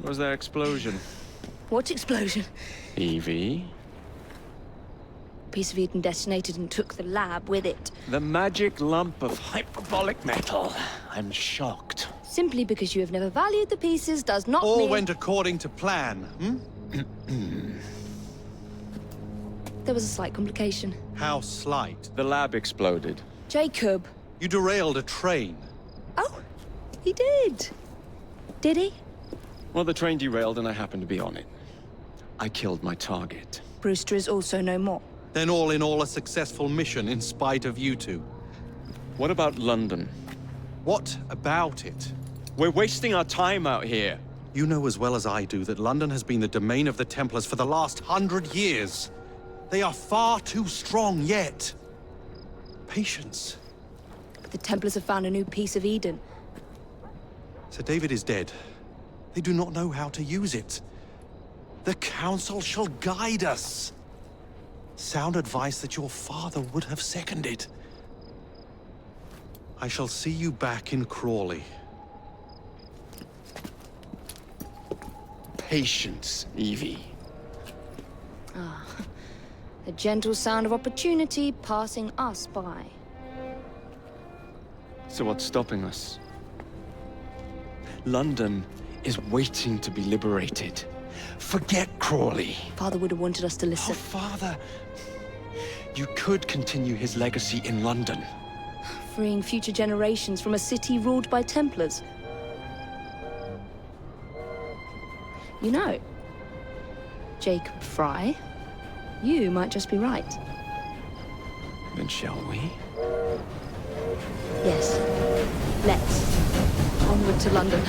Was there explosion? What explosion? Evie? Piece of Eden detonated and took the lab with it. The magic lump of hyperbolic metal. I'm shocked. Simply because you have never valued the pieces does not mean... All went according to plan, There was a slight complication. How slight? The lab exploded. Jacob. You derailed a train. Oh, he did. Did he? Well, the train derailed and I happened to be on it. I killed my target. Brewster is also no more. Then all in all a successful mission in spite of you two. What about London? What about it? We're wasting our time out here. You know as well as I do that London has been the domain of the Templars for the last 100 years. They are far too strong yet. Patience. But the Templars have found a new piece of Eden. Sir David is dead. They do not know how to use it. The Council shall guide us. Sound advice that your father would have seconded. I shall see you back in Crawley. Patience, Evie. Ah, the gentle sound of opportunity passing us by. So what's stopping us? London is waiting to be liberated. Forget Crawley. Father would have wanted us to Oh, listen. Father. You could continue his legacy in London. Freeing future generations from a city ruled by Templars. You know, Jacob Fry, you might just be right. Then shall we? Yes. Let's. Onward to London.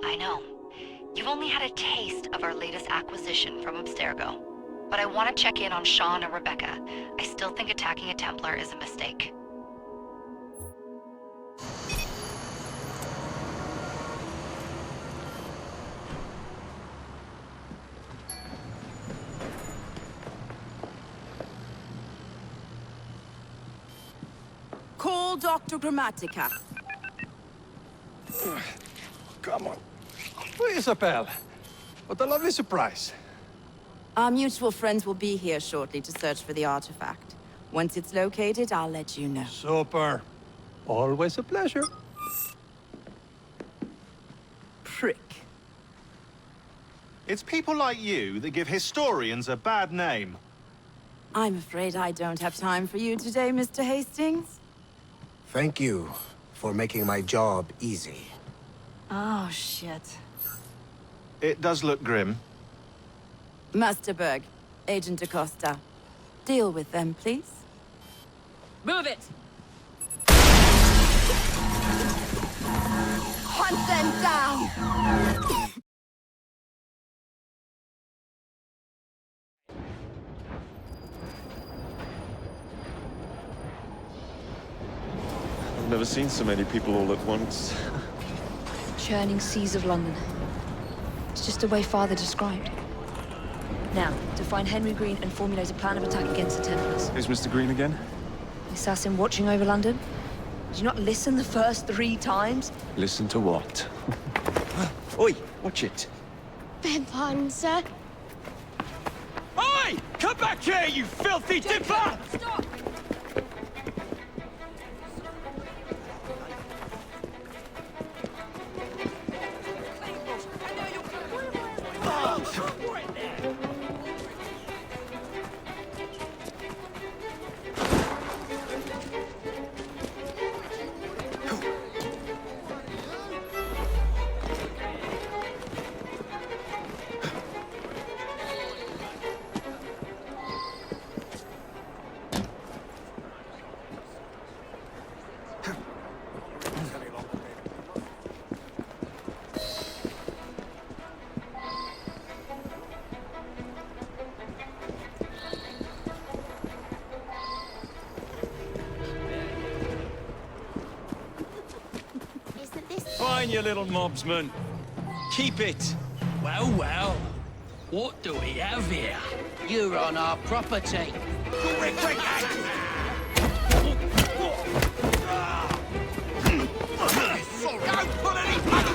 I know. You've only had a taste of our latest acquisition from Abstergo. But I want to check in on Sean and Rebecca. I still think attacking a Templar is a mistake. Call Dr. Grammatica. Come on. Please, Isabel. What a lovely surprise. Our mutual friends will be here shortly to search for the artifact. Once it's located, I'll let you know. Super. Always a pleasure. Prick. It's people like you that give historians a bad name. I'm afraid I don't have time for you today, Mr. Hastings. Thank you for making my job easy. Oh, shit. It does look grim. Masterberg, Agent Acosta. Deal with them, please. Move it! Hunt them down! I've never seen so many people all at once. Churning seas of London. It's just the way Father described. Now, to find Henry Green and formulate a plan of attack against the Templars. Is Mr. Green again? The assassin watching over London? Did you not listen the first 3 times? Listen to what? Oi, watch it. Beg pardon, sir. Oi! Come back here, you filthy dipper! Stop! mine, you little mobsman. Keep it. Well, well. What do we have here? You're on our property. Quick, quick! Don't put any bloody...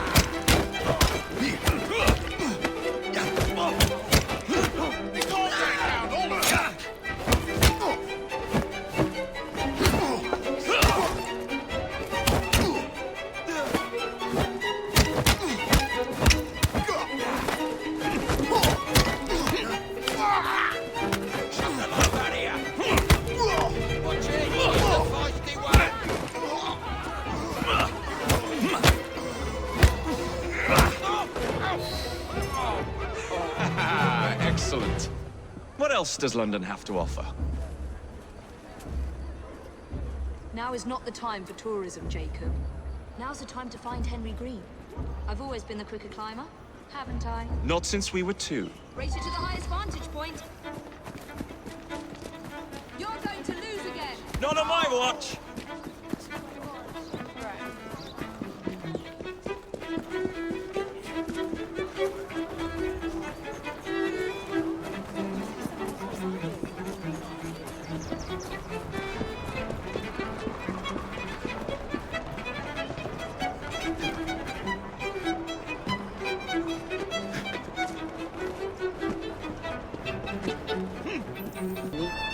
Excellent. What else does London have to offer? Now is not the time for tourism, Jacob. Now's the time to find Henry Green. I've always been the quicker climber, haven't I? Not since we were 2. Race you to the highest vantage point. You're going to lose again. Not on my watch!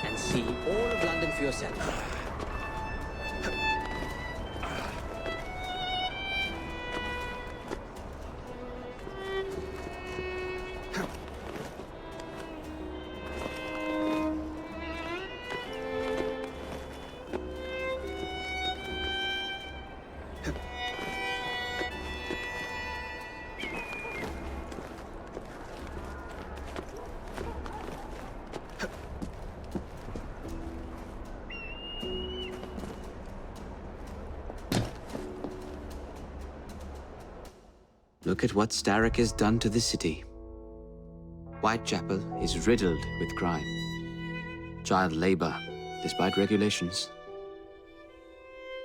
And see all of London for yourself. Look at what Starrick has done to the city. Whitechapel is riddled with crime. Child labor, despite regulations.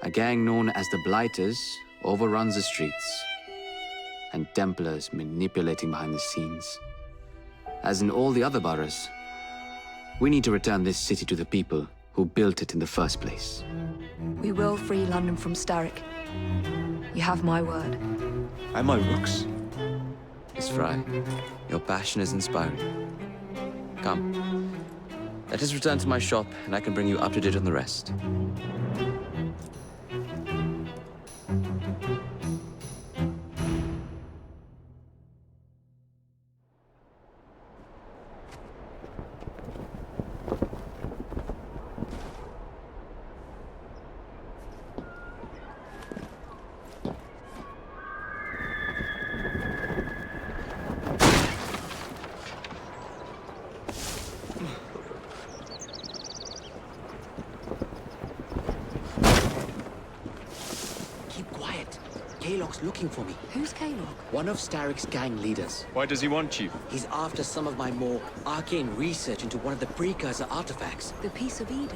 A gang known as the Blighters overruns the streets, and Templars manipulating behind the scenes. As in all the other boroughs, we need to return this city to the people who built it in the first place. We will free London from Starrick. You have my word. And my rooks. Miss Fry, your passion is inspiring. Come, let us return to my shop, and I can bring you up to date on the rest. Kalog's looking for me. Who's Kalog? One of Starrick's gang leaders. Why does he want you? He's after some of my more arcane research into one of the precursor artifacts. The Piece of Eden.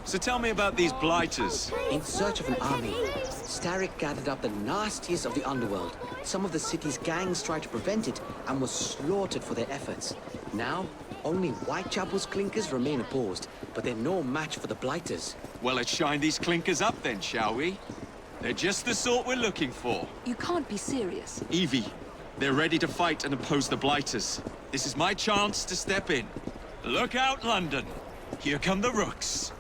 So tell me about these Blighters. In search of an army, Starrick gathered up the nastiest of the underworld. Some of the city's gangs tried to prevent it and were slaughtered for their efforts. Now, only Whitechapel's clinkers remain opposed, but they're no match for the Blighters. Well, let's shine these clinkers up then, shall we? They're just the sort we're looking for. You can't be serious. Evie, they're ready to fight and oppose the Blighters. This is my chance to step in. Look out, London. Here come the rooks.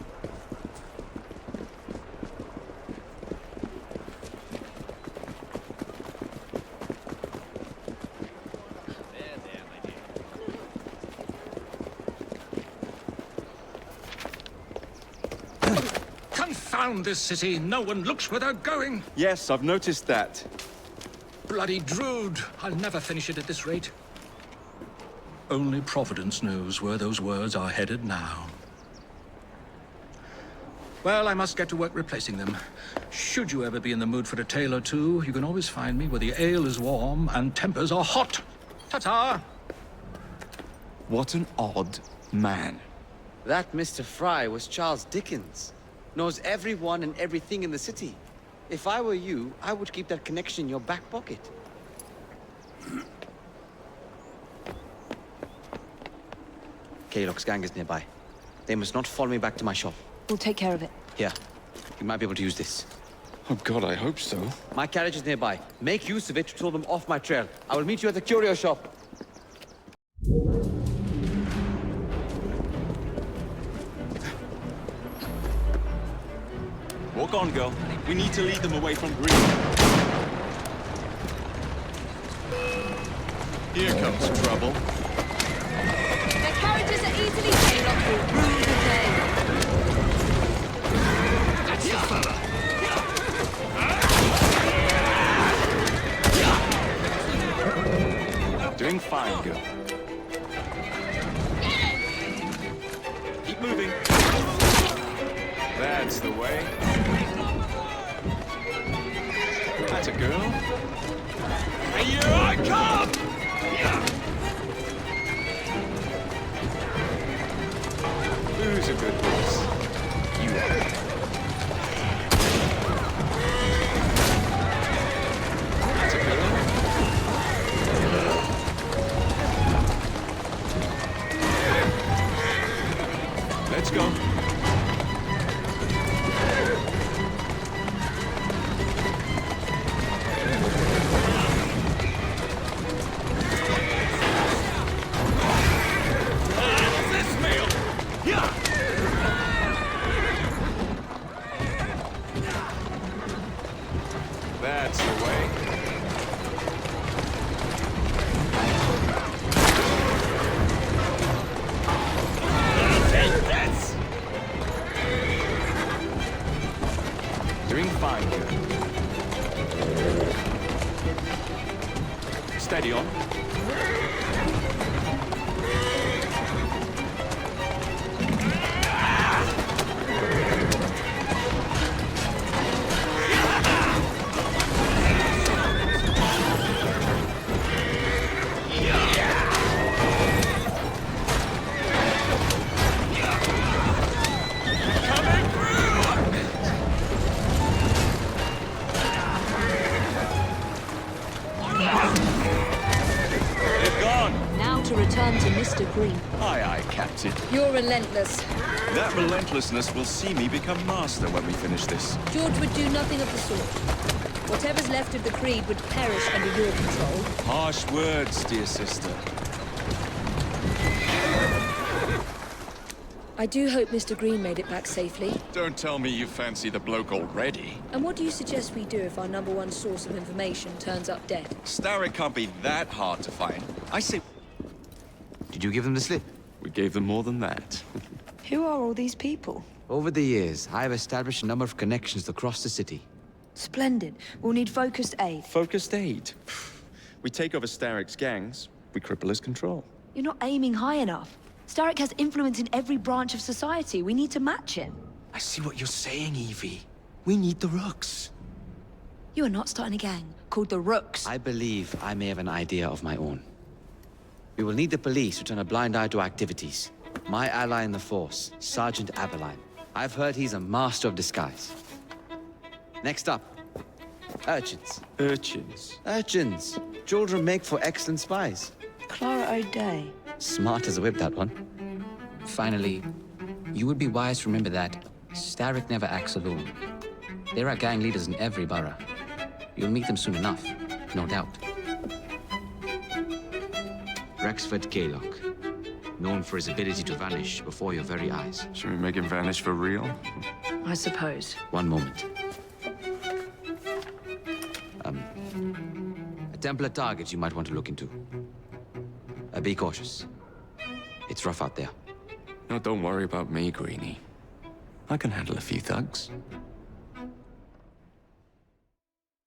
Confound this city! No one looks where they're going! Yes, I've noticed that. Bloody Drood! I'll never finish it at this rate. Only Providence knows where those words are headed now. Well, I must get to work replacing them. Should you ever be in the mood for a tale or two, you can always find me where the ale is warm and tempers are hot. Ta-ta! What an odd man. That Mr. Fry was Charles Dickens. Knows everyone and everything in the city. If I were you, I would keep that connection in your back pocket. Kaylock's gang is nearby. They must not follow me back to my shop. We'll take care of it. Here, you might be able to use this. Oh God, I hope so. My carriage is nearby. Make use of it to throw them off my trail. I will meet you at the curio shop. Walk on, girl. We need to lead them away from Green. Here comes trouble. Their carriages are easily Kaylock will rule the day. That's the fella. Doing fine, girl. Keep moving. That's the way. That's a girl. And here I come! Who's a good horse? You are. That's a girl. Let's go. That's the way. Take this! Doing fine, girl. Steady on. Return to Mr. Green. Aye, aye, Captain. You're relentless. That relentlessness will see me become master when we finish this. George would do nothing of the sort. Whatever's left of the Creed would perish under your control. Harsh words, dear sister. I do hope Mr. Green made it back safely. Don't tell me you fancy the bloke already. And what do you suggest we do if our #1 source of information turns up dead? Starrick can't be that hard to find. I say... Did you give them the slip? We gave them more than that. Who are all these people? Over the years, I have established a number of connections across the city. Splendid. We'll need focused aid. Focused aid? We take over Starrick's gangs, we cripple his control. You're not aiming high enough. Starrick has influence in every branch of society. We need to match him. I see what you're saying, Evie. We need the Rooks. You are not starting a gang called the Rooks. I believe I may have an idea of my own. We will need the police to turn a blind eye to activities. My ally in the force, Sergeant Aberline. I've heard he's a master of disguise. Next up, urchins. Urchins? Urchins. Children make for excellent spies. Clara O'Day. Smart as a whip, that one. Finally, you would be wise to remember that Starrick never acts alone. There are gang leaders in every borough. You'll meet them soon enough, no doubt. Rexford Kaylock, known for his ability to vanish before your very eyes. Should we make him vanish for real? I suppose. One moment. A Templar target you might want to look into. Be cautious. It's rough out there. No, don't worry about me, Greenie. I can handle a few thugs.